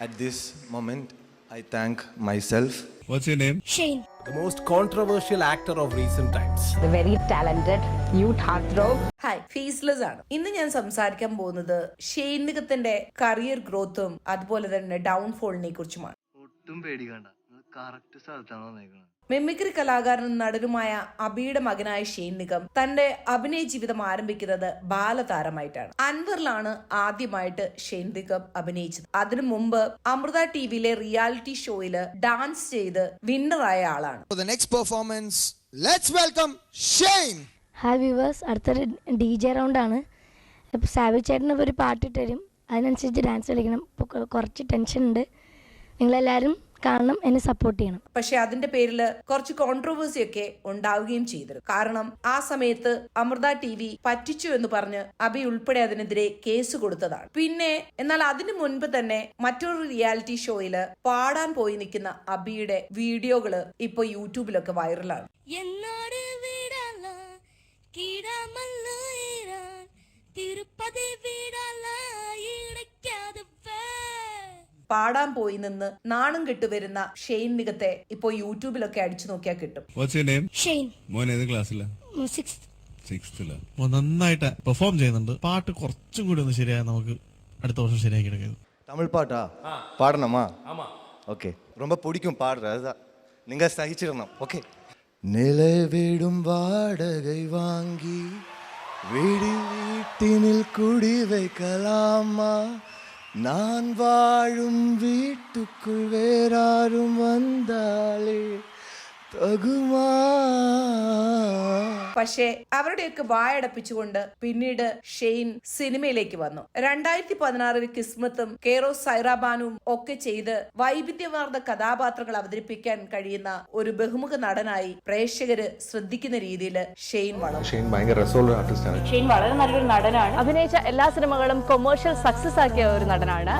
At this moment, I thank myself. What's your name? Shane. The most controversial actor of recent times. The very talented youth heartthrob. Hi faceless ആണ്. ഇന്ന് ഞാൻ സംസാരിക്കാൻ പോകുന്നത് Shane നിഗത്തിന്റെ career ഗ്രോത്തും അതുപോലെ തന്നെ ഡൗൺഫോളിനെ കുറിച്ചുമാണ്. ഒട്ടും പേടിക്കണ്ട, കറക്റ്റ് സ്ഥലത്താണ് വന്നേക്കുന്നത്. മിമിക്രി കലാകാരനും നടനുമായ അബിയുടെ മകനായ ഷെയ്ൻ നിഗം തന്റെ അഭിനയ ജീവിതം ആരംഭിക്കുന്നത് ബാലതാരമായിട്ടാണ്. അൻവറിലാണ് ആദ്യമായിട്ട് ഷെയ്ൻ നിഗം അഭിനയിച്ചത്. അതിനു മുമ്പ് അമൃത ടിവിയിലെ റിയാലിറ്റി ഷോയില് ഡാൻസ് ചെയ്ത് വിന്നറായ ആളാണ്. For the next performance, let's welcome Shane. Hi viewers, അടുത്തൊരു ഡി ജെ റൗണ്ടാണ്. ഇപ്പോൾ സാവിച്ച് ചേട്ടന് ഒരു പാട്ട് തരും, അതിനനുസരിച്ച് ഡാൻസ് കളിക്കണം. ഇപ്പോൾ കുറച്ച് ടെൻഷൻ ഉണ്ട്. നിങ്ങളെല്ലാവരും കാണണം, എന്നെ സപ്പോർട്ട് ചെയ്യണം. പക്ഷെ അതിന്റെ പേരിൽ കുറച്ച് കോൺട്രവേഴ്സി ഒക്കെ ഉണ്ടാവുകയും ചെയ്തിരുന്നു. കാരണം ആ സമയത്ത് അമൃത ടിവി പറ്റിച്ചു എന്ന് പറഞ്ഞ് അബി ഉൾപ്പെടെ അതിനെതിരെ കേസ് കൊടുത്തതാണ്. പിന്നെ എന്നാൽ അതിനു മുൻപ് തന്നെ മറ്റൊരു റിയാലിറ്റി ഷോയില് പാടാൻ പോയി നിൽക്കുന്ന അബിയുടെ വീഡിയോകള് ഇപ്പൊ യൂട്യൂബിലൊക്കെ വൈറലാണ്. പാടാൻ പോയി നിന്ന് നാണം കെട്ടുവരുന്ന ഷെയ്ൻ നിഗത്തെ ഇപ്പോ യൂട്യൂബിലൊക്കെ അടിച്ചു നോക്കിയാൽ കിട്ടും. What's your name? ഷെയ്ൻ. മോൻ ഏത് ക്ലാസ്സിലാ? 6th. നന്നായിട്ട് പെർഫോം ചെയ്യുന്നുണ്ട്. പാട്ട് കുറച്ചും കൂടി ഒന്ന് ശരിയായ നമുക്ക് അടുത്ത വർഷം ശരിയാക്കി എടുക്കാം. தமிழ் பாட்டா பாடணுமா? ஓகே, ரொம்ப பிடிக்கும் பாடுற, அதுதான் நீங்கள் சகிச்சிடணும். ஓகே. நிலவிடும் வாடகை வாங்கி வீட்டினில் குடி வைக்கலாமா? நான் வாழும் வீட்டுக்குள் வேறாரும் வந்தாலே തകുമാ. പക്ഷേ അവരുടെയൊക്കെ വായടപ്പിച്ചുകൊണ്ട് പിന്നീട് ഷെയ്ൻ സിനിമയിലേക്ക് വന്നു. 2016 കിസ്മത്തും കെയറോസ് സൈറാബാനും ഒക്കെ ചെയ്ത് വൈവിധ്യമാർന്ന കഥാപാത്രങ്ങൾ അവതരിപ്പിക്കാൻ കഴിയുന്ന ഒരു ബഹുമുഖ നടനായി പ്രേക്ഷകര് ശ്രദ്ധിക്കുന്ന രീതിയിൽ ഷെയ്ൻ വളർന്നു. ഷെയ്ൻ വളരെ നല്ലൊരു നടനാണ്. അഭിനയിച്ച എല്ലാ സിനിമകളും കൊമേഴ്ഷ്യൽ സക്സസ് ആക്കിയ ഒരു നടനാണ്.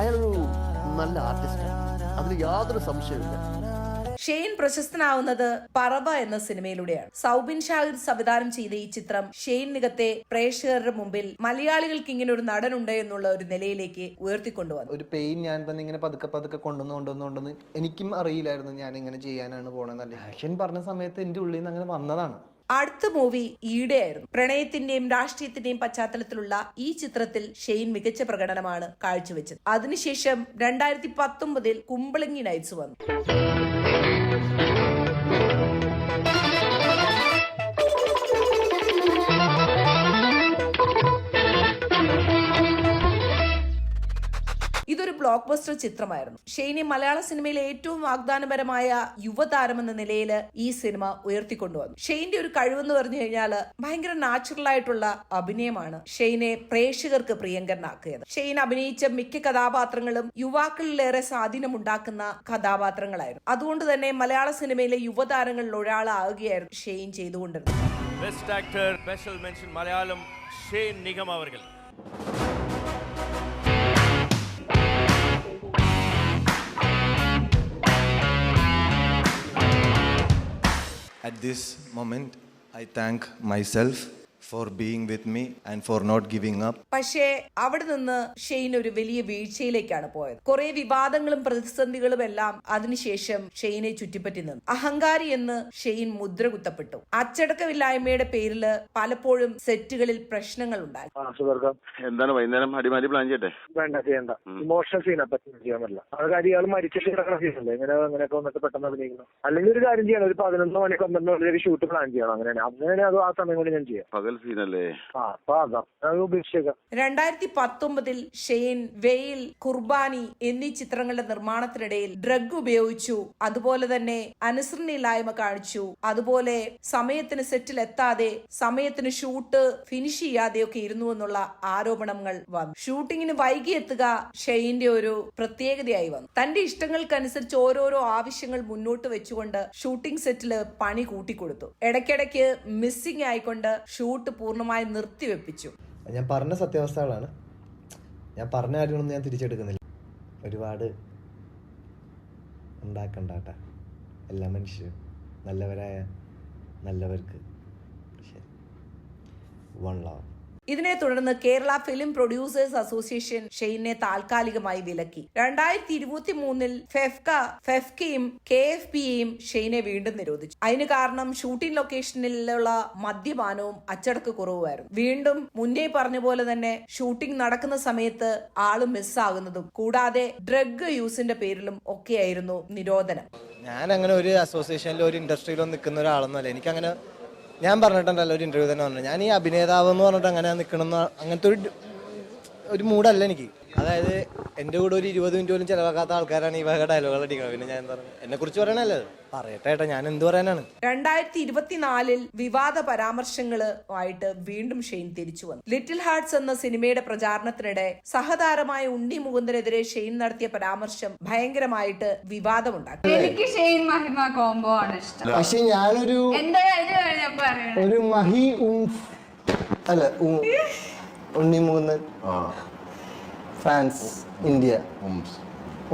നല്ല ആർട്ടിസ്റ്റ്, അതിന് യാതൊരു സംശയമില്ല. ഷെയ്ൻ പ്രശസ്തനാവുന്നത് പറവ എന്ന സിനിമയിലൂടെയാണ്. സൗബിൻ ഷാഹിർ സംവിധാനം ചെയ്ത ഈ ചിത്രം ഷെയ്ൻ നിഗത്തെ പ്രേക്ഷകരുടെ മുമ്പിൽ മലയാളികൾക്ക് ഇങ്ങനെ ഒരു നടനുണ്ട് എന്നുള്ള ഒരു നിലയിലേക്ക് ഉയർത്തിക്കൊണ്ടുവന്നു. ഒരു പെയിൻ ഞാൻ തന്നെ ഇങ്ങനെ പതുക്കെ കൊണ്ടുവന്ന് എനിക്കും അറിയില്ലായിരുന്നു ഞാൻ ഇങ്ങനെ ചെയ്യാനാണ് പോണെന്നല്ലേ. ആക്ഷൻ പറഞ്ഞ സമയത്ത് എന്റെ ഉള്ളിൽ നിന്ന് അങ്ങനെ വന്നതാണ്. അടുത്ത മൂവി ഈടെയായിരുന്നു. പ്രണയത്തിന്റെയും രാഷ്ട്രീയത്തിന്റെയും പശ്ചാത്തലത്തിലുള്ള ഈ ചിത്രത്തിൽ ഷെയ്ൻ മികച്ച പ്രകടനമാണ് കാഴ്ചവെച്ചത്. അതിനുശേഷം 2019 കുമ്പളങ്ങി നൈറ്റ്സ് വന്നു. ഇതൊരു ബ്ലോക്ക് ബസ്റ്റർ ചിത്രമായിരുന്നു. ഷെയ്നെ മലയാള സിനിമയിലെ ഏറ്റവും വാഗ്ദാനപരമായ യുവതാരമെന്ന നിലയിൽ ഈ സിനിമ ഉയർത്തിക്കൊണ്ടുവന്നു. ഷെയ്ന്റെ ഒരു കഴിവെന്ന് പറഞ്ഞു കഴിഞ്ഞാൽ ഭയങ്കര നാച്ചുറൽ ആയിട്ടുള്ള അഭിനയമാണ് ഷെയ്നെ പ്രേക്ഷകർക്ക് പ്രിയങ്കരനാക്കിയത്. ഷെയ്ൻ അഭിനയിച്ച മിക്ക കഥാപാത്രങ്ങളും യുവാക്കളിലേറെ സ്വാധീനമുണ്ടാക്കുന്ന കഥാപാത്രങ്ങളായിരുന്നു. അതുകൊണ്ട് തന്നെ മലയാള സിനിമയിലെ യുവതാരങ്ങളിൽ ഒരാളാവുകയായിരുന്നു ഷെയ്ൻ ചെയ്തുകൊണ്ടിരുന്നത്. Best actor special mention Malayalam Shane Nigam അവർകൾ. At this moment, I thank myself for being with me and for not giving up. പക്ഷേ അവിടെ നിന്ന് ഷെയ്ൻ ഒരു വലിയ വീഴ്ചയിലേക്കാണ് പോയത്. കുറെ വിവാദങ്ങളും പ്രതിസന്ധികളും എല്ലാം അതിനുശേഷം ഷെയ്നെ ചുറ്റിപ്പറ്റി നിന്നു. അഹങ്കാരി എന്ന് ഷെയ്ൻ മുദ്ര കുത്തപ്പെട്ടു. അച്ചടക്കമില്ലായ്മയുടെ പേരിൽ പലപ്പോഴും സെറ്റുകളിൽ പ്രശ്നങ്ങൾ ഉണ്ടായി. എന്താണ് വൈകുന്നേരം അടിമാലി പ്ലാൻ ചെയ്യട്ടെ? ചെയ്യണ്ട. ഇമോഷണൽ സീനെ പറ്റി ചെയ്യാൻ പറ്റില്ല. അത് കാര്യം ഇയാൾ മരിച്ചിട്ട് കിടക്കുന്ന സീനല്ലേ, അങ്ങനെയൊക്കെ വന്നിട്ട് പെട്ടെന്ന് അഭിനയിക്കണം. അല്ലെങ്കിൽ ഒരു കാര്യം ചെയ്യണം, ഒരു 11 മണി 12 മണി ഷൂട്ട് പ്ലാൻ ചെയ്യണം. അങ്ങനെ അത് ആ സമയം കൊണ്ട് ഞാൻ ചെയ്യാം. 2019 ഷെയ്ൻ വെയിൽ, കുർബാനി എന്നീ ചിത്രങ്ങളുടെ നിർമ്മാണത്തിനിടയിൽ ഡ്രഗ് ഉപയോഗിച്ചു, അതുപോലെ തന്നെ അനുസരണയില്ലായ്മ കാണിച്ചു, അതുപോലെ സമയത്തിന് സെറ്റിൽ എത്താതെ സമയത്തിന് ഷൂട്ട് ഫിനിഷ് ചെയ്യാതെയൊക്കെ ഇരുന്നു എന്നുള്ള ആരോപണങ്ങൾ വന്നു. ഷൂട്ടിങ്ങിന് വൈകി എത്തുക ഷെയ്ന്റെ ഒരു പ്രത്യേകതയായി വന്നു. തന്റെ ഇഷ്ടങ്ങൾക്കനുസരിച്ച് ഓരോരോ ആവശ്യങ്ങൾ മുന്നോട്ട് വെച്ചുകൊണ്ട് ഷൂട്ടിംഗ് സെറ്റില് പണി കൂട്ടിക്കൊടുത്തു. ഇടയ്ക്കിടയ്ക്ക് മിസ്സിംഗ് ആയിക്കൊണ്ട് ഷൂട്ട് പൂർണ്ണമായി നിർത്തിവെപ്പിച്ചു. ഞാൻ പറഞ്ഞ സത്യാവസ്ഥകളാണ്. ഞാൻ പറഞ്ഞ കാര്യങ്ങളൊന്നും ഞാൻ തിരിച്ചെടുക്കുന്നില്ല. ഒരുപാട് ഉണ്ടാക്കണ്ടാട്ട. എല്ലാ മനുഷ്യരും നല്ലവരായ നല്ലവർക്ക്. One love. ഇതിനെ തുടർന്ന് കേരള ഫിലിം പ്രൊഡ്യൂസേഴ്സ് അസോസിയേഷൻ ഷെയ്നെ താൽക്കാലികമായി വിലക്കി. 2023 ഫെഫ്കയും KFPയും ഷെയ്നെ വീണ്ടും നിരോധിച്ചു. അതിന് കാരണം ഷൂട്ടിംഗ് ലൊക്കേഷനിലുള്ള മദ്യപാനവും അച്ചടക്ക കുറവുമായിരുന്നു. വീണ്ടും മുന്നേ പറഞ്ഞ പോലെ തന്നെ ഷൂട്ടിംഗ് നടക്കുന്ന സമയത്ത് ആള് മിസ്സാകുന്നതും കൂടാതെ ഡ്രഗ് യൂസിന്റെ പേരിലും ഒക്കെയായിരുന്നു നിരോധനം. ഞാൻ അങ്ങനെ ഒരു അസോസിയേഷനിലോ ഒരു ഇൻഡസ്ട്രിയിലോ നിൽക്കുന്ന ഒരാളൊന്നുമല്ല. എനിക്കങ്ങനെ ഞാൻ പറഞ്ഞിട്ടുണ്ടല്ലോ ഒരു ഇന്റർവ്യൂ തന്നെ പറഞ്ഞു, ഞാൻ ഈ അഭിനേതാവ് എന്ന് പറഞ്ഞിട്ട് അങ്ങനെ നിൽക്കണം അങ്ങനത്തെ ഒരു മൂഡല്ല എനിക്ക്. അതായത് എൻ്റെ കൂടെ ഒരു 20 മിനിറ്റ് പോലും ചിലവാക്കാത്ത ആൾക്കാരാണ് ഈ വക ഡയലോഗുകൾ അടിക്കുന്നത്. പിന്നെ ഞാൻ എന്താ പറയുക, എന്നെ കുറിച്ച് പറയണല്ലേ, പറയട്ടെ ഏട്ടാ, ഞാൻ എന്ത് പറയാനാണ്. 2024 വിവാദ പരാമർശങ്ങളുമായിട്ട് വീണ്ടും ഷെയ്ൻ തിരിച്ചു വന്നു. ലിറ്റിൽ ഹാർട്സ് എന്ന സിനിമയുടെ പ്രചാരണത്തിനിടെ സഹതാരമായ ഉണ്ണി മുകുന്ദനെതിരെ ഷെയ്ൻ നടത്തിയ പരാമർശം ഭയങ്കരമായിട്ട് വിവാദമുണ്ടാക്കി. എനിക്ക് ഷെയ്ൻ മഹിമ കോംബോ ആണ് ഇഷ്ടം. പക്ഷെ ഞാനൊരു ഒരു മഹി അല്ല ഉണ്ണി മുകുന്ദൻ ഫാൻസ് ഇന്ത്യ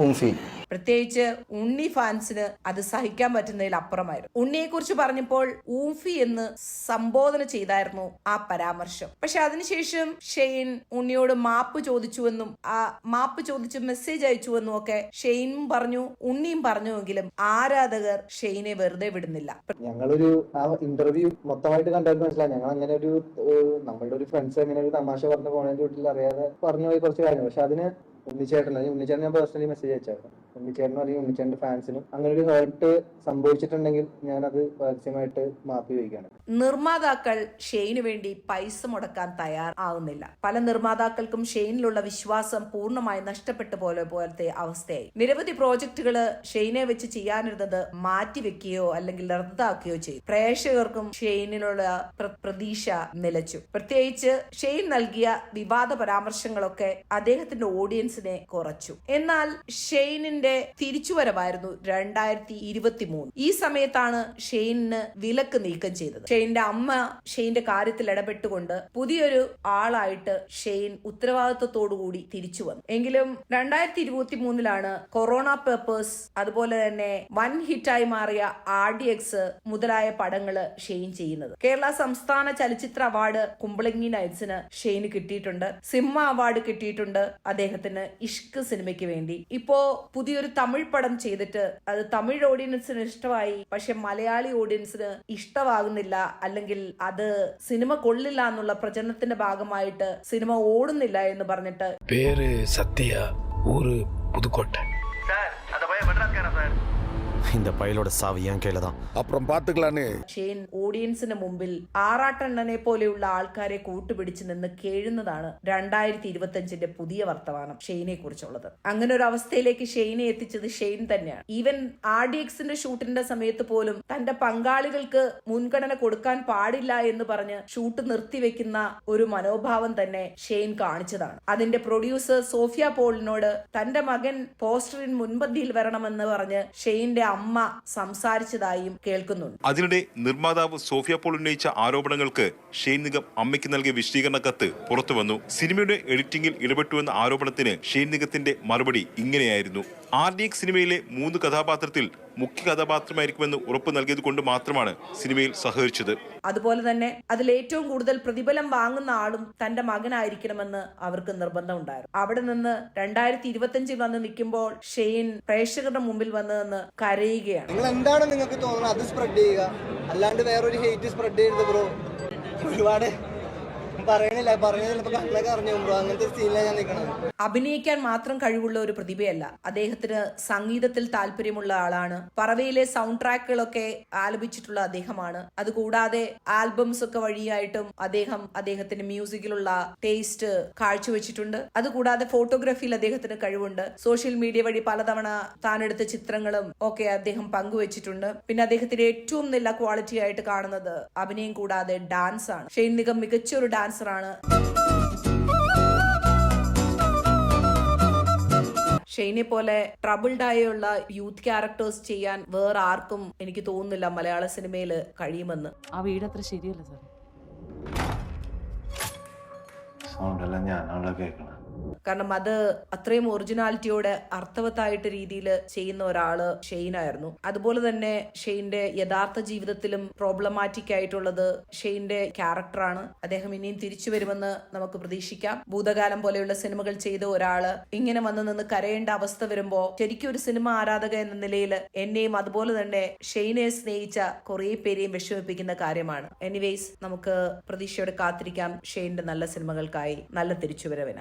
ഉംഫി, പ്രത്യേകിച്ച് ഉണ്ണി ഫാൻസിന് അത് സഹിക്കാൻ പറ്റുന്നതിൽ അപ്പുറമായിരുന്നു. ഉണ്ണിയെ കുറിച്ച് പറഞ്ഞപ്പോൾ ഊഫി എന്ന് സംബോധന ചെയ്തായിരുന്നു ആ പരാമർശം. പക്ഷെ അതിനുശേഷം ഷെയ്ൻ ഉണ്ണിയോട് മാപ്പ് ചോദിച്ചുവെന്നും ആ മാപ്പ് ചോദിച്ച് മെസ്സേജ് അയച്ചുവെന്നും ഒക്കെ ഷെയ്നും പറഞ്ഞു, ഉണ്ണിയും പറഞ്ഞുവെങ്കിലും ആരാധകർ ഷെയ്നെ വെറുതെ വിടുന്നില്ല. ഞങ്ങളൊരു ആ ഇന്റർവ്യൂ മൊത്തമായിട്ട് കണ്ടായിരുന്നു മനസ്സിലായി. ഞങ്ങൾ അങ്ങനെ ഒരു നമ്മളുടെ ഒരു ഫ്രണ്ട്സ് അങ്ങനെ ഒരു തമാശ പറഞ്ഞു പോണതിന്റെ വീട്ടിൽ അറിയാതെ പറഞ്ഞു പോയി കുറച്ച് കാര്യങ്ങൾ. പക്ഷെ അതിന് ഉണ്ണിച്ചേട്ടൻ ഞാൻ പേഴ്സണലി മെസ്സേജ് അയച്ചായിരുന്നു. ഉണ്ണിച്ചേട്ടനും അല്ലെങ്കിൽ ഉണ്ണിച്ചേട്ടന്റെ ഫാൻസിനും അങ്ങനെ ഒരു ഹേർട്ട് സംഭവിച്ചിട്ടുണ്ടെങ്കിൽ ഞാനത് പരസ്യമായിട്ട് മാപ്പ് ചോദിക്കുകയാണ്. നിർമ്മാതാക്കൾ ഷെയ്നു വേണ്ടി പൈസ മുടക്കാൻ തയ്യാറാവുന്നില്ല. പല നിർമ്മാതാക്കൾക്കും ഷെയ്നിലുള്ള വിശ്വാസം പൂർണ്ണമായി നഷ്ടപ്പെട്ടു പോലത്തെ അവസ്ഥയായി. നിരവധി പ്രോജക്റ്റുകള് ഷെയ്നെ വെച്ച് ചെയ്യാനിരുന്നത് മാറ്റിവെക്കുകയോ അല്ലെങ്കിൽ റദ്ദാക്കുകയോ ചെയ്തു. പ്രേക്ഷകർക്കും ഷെയ്നിലുള്ള പ്രതീക്ഷ നിലച്ചു. പ്രത്യേകിച്ച് ഷെയ്ൻ നൽകിയ വിവാദ പരാമർശങ്ങളൊക്കെ അദ്ദേഹത്തിന്റെ ഓഡിയൻസിനെ കുറച്ചു. എന്നാൽ ഷെയ്നിന്റെ തിരിച്ചുവരവായിരുന്നു 2023. ഈ സമയത്താണ് ഷെയ്നിന് വിലക്ക് നീക്കം ചെയ്തത്. ഷെയ്ന്റെ അമ്മ ഷെയ്ന്റെ കാര്യത്തിൽ ഇടപെട്ടുകൊണ്ട് പുതിയൊരു ആളായിട്ട് ഷെയ്ൻ ഉത്തരവാദിത്വത്തോടുകൂടി തിരിച്ചു വന്നു. എങ്കിലും 2023 കൊറോണ പേപ്പേഴ്സ്, അതുപോലെ തന്നെ വൻ ഹിറ്റായി മാറിയ RDX മുതലായ പടങ്ങള് ഷെയ്ൻ ചെയ്യുന്നത്. കേരള സംസ്ഥാന ചലച്ചിത്ര അവാർഡ് കുമ്പളങ്ങി നൈറ്റ്സിന് ഷെയ്ന് കിട്ടിയിട്ടുണ്ട്. സിംഹ അവാർഡ് കിട്ടിയിട്ടുണ്ട് അദ്ദേഹത്തിന് ഇഷ്ക് സിനിമയ്ക്ക് വേണ്ടി. ഇപ്പോ പുതിയൊരു തമിഴ് പടം ചെയ്തിട്ട് അത് തമിഴ് ഓഡിയൻസിന് ഇഷ്ടമായി, പക്ഷെ മലയാളി ഓഡിയൻസിന് ഇഷ്ടമാകുന്നില്ല, അല്ലെങ്കിൽ അത് സിനിമ കൊള്ളില്ല എന്നുള്ള പ്രചരണത്തിന്റെ ഭാഗമായിട്ട് സിനിമ ഓടുന്നില്ല എന്ന് പറഞ്ഞിട്ട് പേര് സത്യ, ഊര് പുതുക്കോട്ടെ. இந்த பையலோட சாவி ஏன் கையில தான், அப்புறம் பாத்துக்கலான்னு ഷെയ്ൻ ഓഡിയൻസിന് മുമ്പിൽ ആറാട്ടണ്ണനെ പോലെയുള്ള ആൾക്കാരെ കൂട്ടുപിടിച്ച് നിന്ന് കേഴുന്നതാണ് 2025 പുതിയ വർത്തമാനം ഷെയ്നെ കുറിച്ചുള്ളത്. അങ്ങനെ ഒരു അവസ്ഥയിലേക്ക് ഷെയ്നെ എത്തിച്ചത് ഷെയ്ൻ തന്നെയാണ്. ഈവൻ RDXന്റെ ഷൂട്ടിന്റെ സമയത്ത് പോലും തന്റെ പങ്കാളികൾക്ക് മുൻഗണന കൊടുക്കാൻ പാടില്ല എന്ന് പറഞ്ഞ് ഷൂട്ട് നിർത്തിവെക്കുന്ന ഒരു മനോഭാവം തന്നെ ഷെയ്ൻ കാണിച്ചതാണ്. അതിന്റെ പ്രൊഡ്യൂസർ സോഫിയ പോളിനോട് തന്റെ മകൻ പോസ്റ്ററിൻ മുൻപന്തിയിൽ വരണമെന്ന് പറഞ്ഞ് ഷെയ്ന്റെ അമ്മ സംസാരിച്ചതായും കേൾക്കുന്നുണ്ട്. അതിനിടെ നിർമ്മാതാവ് സോഫിയ പോൾ ഉന്നയിച്ച ആരോപണങ്ങൾക്ക് ഷെയ്ൻ നിഗം അമ്മയ്ക്ക് നൽകിയ വിശദീകരണ കത്ത് പുറത്തു വന്നു. സിനിമയുടെ എഡിറ്റിംഗിൽ ഇടപെട്ടുവെന്ന ആരോപണത്തിന് ഷെയ്ൻ നിഗത്തിന്റെ മറുപടി ഇങ്ങനെയായിരുന്നു: RDX സിനിമയിലെ 3 കഥാപാത്രത്തിൽ മുഖ്യ കഥാപാത്രമായിരിക്കുമെന്ന് ഉറപ്പ് നൽകിയത് കൊണ്ട് മാത്രമാണ് സിനിമയിൽ സഹകരിച്ചത്. അതുപോലെ തന്നെ അതിൽ ഏറ്റവും കൂടുതൽ പ്രതിഫലം വാങ്ങുന്ന ആളും തന്റെ മകനായിരിക്കണമെന്ന് അവർക്ക് നിർബന്ധം ഉണ്ടായിരുന്നു. അവിടെ നിന്ന് 2025 വന്ന് നിൽക്കുമ്പോൾ ഷെയ്ൻ പ്രേക്ഷകരുടെ മുമ്പിൽ വന്നതെന്ന് കരയുകയാണ്. നിങ്ങൾ എന്താണ് നിങ്ങൾക്ക് തോന്നുന്നത് അത് സ്പ്രെഡ് ചെയ്യുക, അല്ലാണ്ട് വേറൊരു ഹെയ്റ്റ് സ്പ്രെഡ് ചെയ്യരുത് ബ്രോ. ഒരുപാട് പറയണില്ല, പറഞ്ഞത് ചിലപ്പോൾ കണ്ണൊക്കെ അറിഞ്ഞു ബ്രോ. അങ്ങനത്തെ സീനിലാണ് ഞാൻ നിൽക്കുന്നത്. അഭിനയിക്കാൻ മാത്രം കഴിവുള്ള ഒരു പ്രതിഭയല്ല, അദ്ദേഹത്തിന് സംഗീതത്തിൽ താല്പര്യമുള്ള ആളാണ്. പറവയിലെ സൗണ്ട് ട്രാക്കുകളൊക്കെ ആലപിച്ചിട്ടുള്ള അദ്ദേഹമാണ്. അതുകൂടാതെ ആൽബംസ് ഒക്കെ വഴിയായിട്ടും അദ്ദേഹത്തിന്റെ മ്യൂസിക്കിലുള്ള ടേസ്റ്റ് കാഴ്ചവെച്ചിട്ടുണ്ട്. അതുകൂടാതെ ഫോട്ടോഗ്രാഫിയിൽ അദ്ദേഹത്തിന് കഴിവുണ്ട്. സോഷ്യൽ മീഡിയ വഴി പലതവണ താനെടുത്ത ചിത്രങ്ങളും ഒക്കെ അദ്ദേഹം പങ്കുവച്ചിട്ടുണ്ട്. പിന്നെ അദ്ദേഹത്തിന്റെ ഏറ്റവും നല്ല ക്വാളിറ്റി ആയിട്ട് കാണുന്നത് അഭിനയം കൂടാതെ ഡാൻസ് ആണ്. ഷെയ്ൻ നിഗം മികച്ചൊരു ഡാൻസറാണ്. ഷെയ്നെ പോലെ ട്രബിൾഡ് ആയുള്ള യൂത്ത് ക്യാരക്ടേഴ്സ് ചെയ്യാൻ വേറെ ആർക്കും എനിക്ക് തോന്നുന്നില്ല മലയാള സിനിമയിൽ കഴിയുമെന്ന്. ആ വീട് അത്ര ശരിയല്ല സാർ. സൗണ്ട് എല്ലാം ഞാനാണല്ലോ കേൾക്കണം. കാരണം അത് അത്രയും ഒറിജിനാലിറ്റിയോടെ അർത്ഥവത്തായിട്ട് രീതിയിൽ ചെയ്യുന്ന ഒരാള് ഷെയ്നായിരുന്നു. അതുപോലെ തന്നെ ഷെയ്ന്റെ യഥാർത്ഥ ജീവിതത്തിലും പ്രോബ്ലമാറ്റിക് ആയിട്ടുള്ളത് ഷെയ്ന്റെ ക്യാരക്ടറാണ്. അദ്ദേഹം ഇനിയും തിരിച്ചു വരുമെന്ന് നമുക്ക് പ്രതീക്ഷിക്കാം. ഭൂതകാലം പോലെയുള്ള സിനിമകൾ ചെയ്ത ഒരാള് ഇങ്ങനെ വന്ന് നിന്ന് കരയേണ്ട അവസ്ഥ വരുമ്പോ ശരിക്കും ഒരു സിനിമ ആരാധക എന്ന നിലയിൽ എന്നെയും അതുപോലെ തന്നെ ഷെയ്നെ സ്നേഹിച്ച കുറെ പേരെയും വിഷമിപ്പിക്കുന്ന കാര്യമാണ്. എനിവേസ് നമുക്ക് പ്രതീക്ഷയോടെ കാത്തിരിക്കാം ഷെയ്ന്റെ നല്ല സിനിമകൾക്കായി, നല്ല തിരിച്ചുവരവിന്.